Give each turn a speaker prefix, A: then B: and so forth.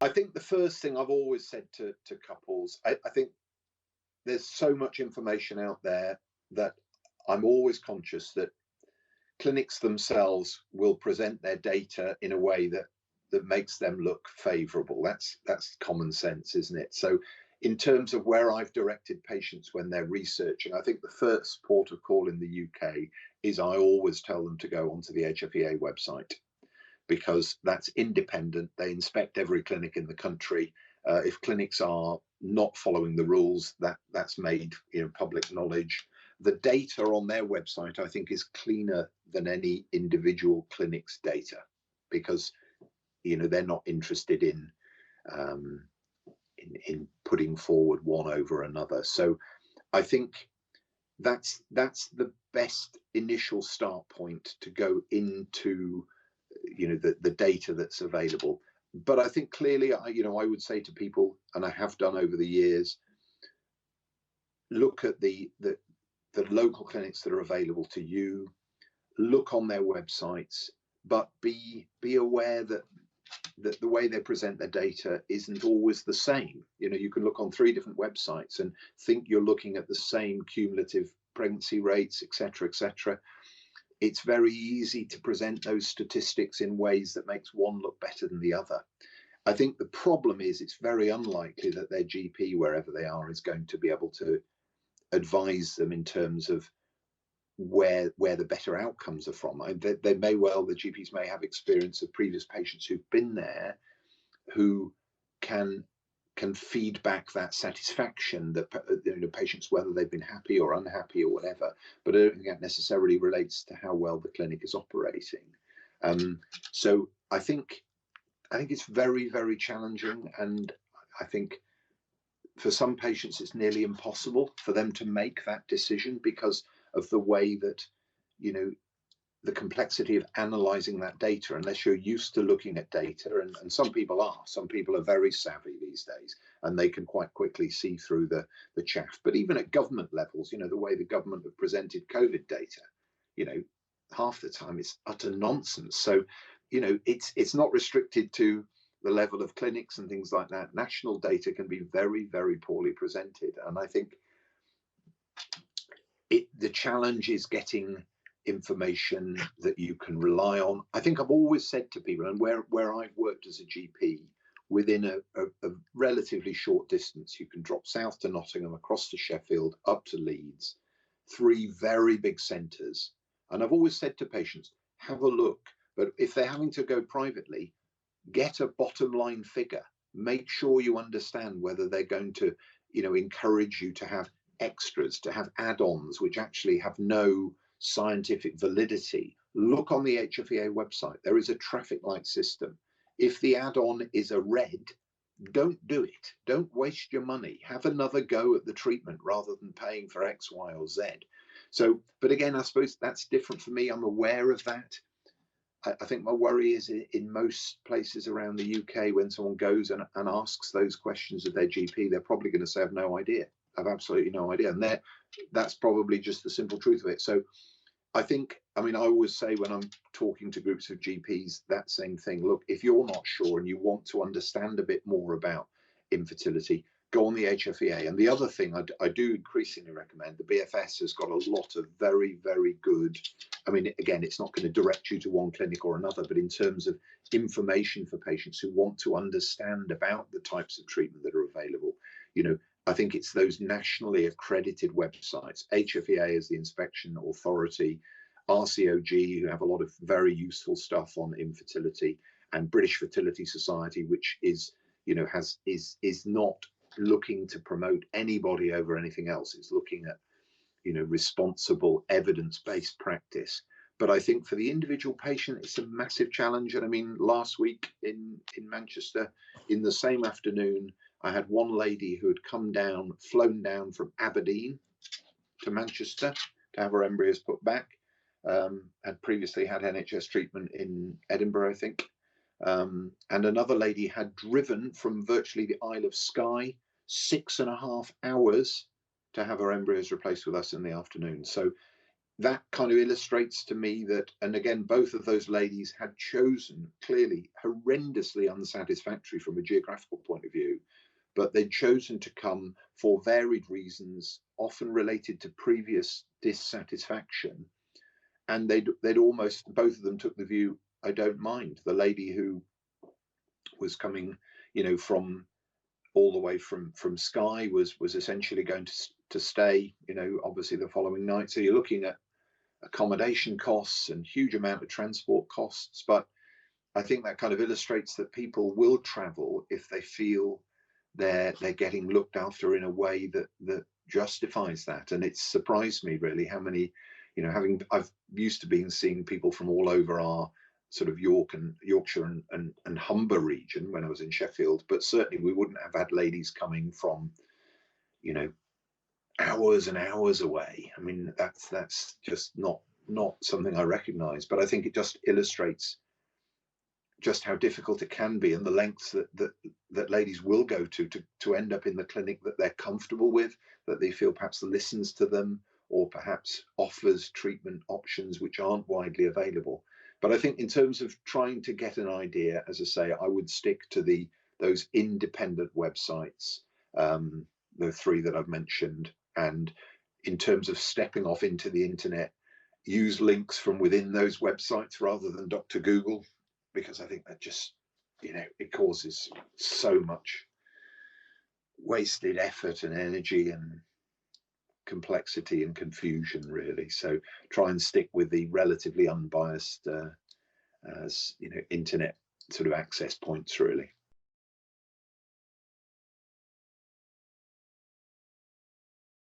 A: I think the first thing I've always said to couples, I think there's so much information out there that I'm always conscious that clinics themselves will present their data in a way that makes them look favourable. That's common sense, isn't it? So in terms of where I've directed patients when they're researching, I think the first port of call in the UK is I always tell them to go onto the HFEA website, because that's independent. They inspect every clinic in the country. If clinics are not following the rules, that's made public knowledge. The data on their website, I think, is cleaner than any individual clinic's data, because they're not interested in putting forward one over another. So I think that's the best initial start point to go into the data that's available. But I think clearly, I would say to people, and I have done over the years, look at the local clinics that are available to you, look on their websites, but be aware that the way they present their data isn't always the same. You can look on 3 different websites and think you're looking at the same cumulative pregnancy rates, etc., etc. It's very easy to present those statistics in ways that makes one look better than the other. I think the problem is it's very unlikely that their GP, wherever they are, is going to be able to advise them in terms of where the better outcomes are from. The GPs may have experience of previous patients who've been there, who can feed back that satisfaction that patients, whether they've been happy or unhappy or whatever, but I don't think that necessarily relates to how well the clinic is operating. So I think it's very, very challenging, and I think for some patients it's nearly impossible for them to make that decision because of the way that the complexity of analysing that data, unless you're used to looking at data, and some people are very savvy these days, and they can quite quickly see through the chaff. But even at government levels, the way the government have presented COVID data, half the time it's utter nonsense. So, it's not restricted to the level of clinics and things like that. National data can be very, very poorly presented, and I think the challenge is getting information that you can rely on. I think I've always said to people, and where I've worked as a GP, within a relatively short distance, you can drop south to Nottingham, across to Sheffield, up to Leeds, 3 very big centres. And I've always said to patients, have a look, but if they're having to go privately, get a bottom line figure. Make sure you understand whether they're going to, encourage you to have extras, to have add-ons which actually have no scientific validity. Look on the HFEA website. There is a traffic light system. If the add-on is a red, don't do it. Don't waste your money. Have another go at the treatment rather than paying for X, Y, or Z. So, but again, I suppose that's different for me. I'm aware of that. I think my worry is in most places around the UK, when someone goes and asks those questions of their GP, they're probably going to say, I've no idea. I've absolutely no idea. And that's probably just the simple truth of it. So I think, I always say when I'm talking to groups of GPs, that same thing. Look, if you're not sure and you want to understand a bit more about infertility, go on the HFEA. And the other thing I do increasingly recommend, the BFS has got a lot of very, very good, again, it's not going to direct you to one clinic or another, but in terms of information for patients who want to understand about the types of treatment that are available, I think it's those nationally accredited websites. HFEA is the inspection authority, RCOG, who have a lot of very useful stuff on infertility, and British Fertility Society, which is not looking to promote anybody over anything else. It's looking at responsible evidence-based practice. But I think for the individual patient, it's a massive challenge. And last week in Manchester, in the same afternoon, I had one lady who had flown down from Aberdeen to Manchester to have her embryos put back. Had previously had NHS treatment in Edinburgh, I think. And another lady had driven from virtually the Isle of Skye 6.5 hours to have her embryos replaced with us in the afternoon. So that kind of illustrates to me that, and again, both of those ladies had chosen, clearly horrendously unsatisfactory from a geographical point of view, but they'd chosen to come for varied reasons, often related to previous dissatisfaction. And they'd almost, both of them took the view, I don't mind. The lady who was coming, from all the way from Skye was essentially going to stay, obviously the following night. So you're looking at accommodation costs and huge amount of transport costs. But I think that kind of illustrates that people will travel if they feel they're getting looked after in a way that justifies that. And it surprised me really how many, I've used to being seeing people from all over our sort of Yorkshire and Humber region when I was in Sheffield, but certainly we wouldn't have had ladies coming from, hours and hours away. I mean, that's just not something I recognise. But I think it just illustrates just how difficult it can be and the lengths that ladies will go to end up in the clinic that they're comfortable with, that they feel perhaps listens to them, or perhaps offers treatment options which aren't widely available. But I think in terms of trying to get an idea, as I say, I would stick to those independent websites, the three that I've mentioned. And in terms of stepping off into the internet, use links from within those websites rather than Dr. Google, because I think that just, it causes so much wasted effort and energy and complexity and confusion, really. So try and stick with the relatively unbiased, internet sort of access points, really.